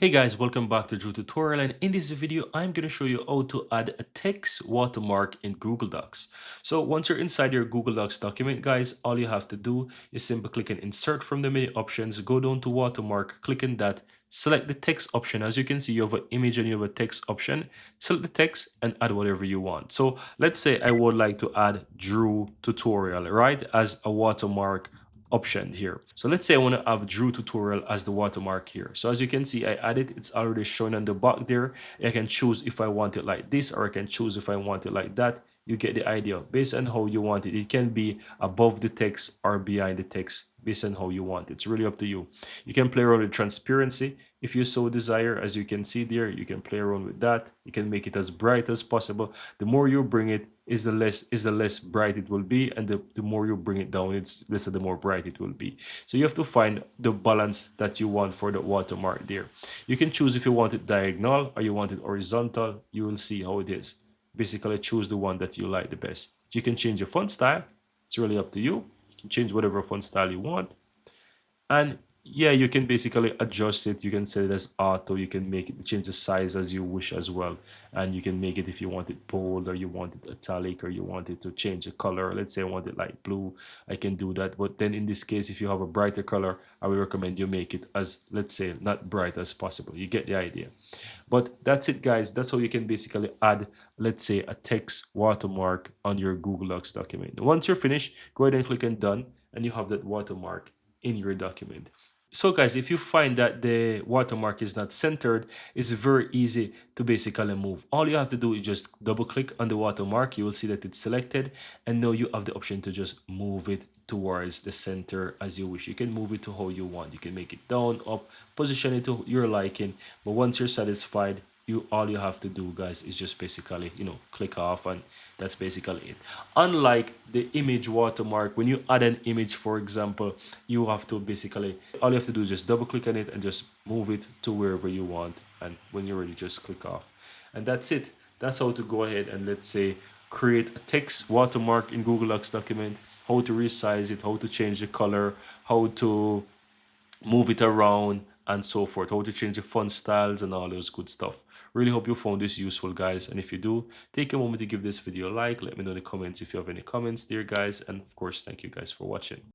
Hey guys, welcome back to Drew Tutorial, and in this video I'm going to show you how to add a text watermark in Google Docs. So once you're inside your Google Docs document, guys, all you have to do is simply click on insert from the menu options, go down to watermark, click on that, select the text option. As you can see, you have an image and you have a text option. Select the text and add whatever you want. So let's say I would like to add Drew Tutorial, right, as a watermark option here. So let's say I want to have Drew Tutorial as the watermark here. So as you can see, I added, it's already shown on the back there. I can choose if I want it like this, or I can choose if I want it like that. You get the idea. Based on how you want it, it can be above the text or behind the text, based on how you want it. It's really up to you. You can play around with transparency if you so desire. As you can see there, you can play around with that. You can make it as bright as possible. The more you bring it, is the less bright it will be, and the more you bring it down, it's less, the more bright it will be. So you have to find the balance that you want for the watermark there. You can choose if you want it diagonal or you want it horizontal. You will see how it is. Basically choose the one that you like the best. You can change your font style. It's really up to you. You can change whatever font style you want. And yeah, you can basically adjust it. You can set it as auto. You can make it, change the size as you wish as well. And you can make it if you want it bold, or you want it italic, or you want it to change the color. Let's say I want it like blue, I can do that. But then in this case, if you have a brighter color, I would recommend you make it as, let's say, not bright as possible. You get the idea. But that's it, guys. That's how you can basically add, let's say, a text watermark on your Google Docs document. Once you're finished, go ahead and click on done, and you have that watermark in your document. So guys, if you find that the watermark is not centered, it's very easy to basically move. All you have to do is just double click on the watermark. You will see that it's selected, and now you have the option to just move it towards the center as you wish. You can move it to how you want. You can make it down, up, position it to your liking. But once you're satisfied, all you have to do, guys, is just basically, click off, and that's basically it. Unlike the image watermark, when you add an image, for example, you have to basically, all you have to do is just double click on it and just move it to wherever you want, and when you're ready, just click off, and that's it. That's how to go ahead and, let's say, create a text watermark in Google Docs document, how to resize it, how to change the color, how to move it around, and so forth, how to change the font styles and all those good stuff. Really hope you found this useful, guys, and if you do, take a moment to give this video a like. Let me know in the comments if you have any comments there, guys, and of course, thank you guys for watching.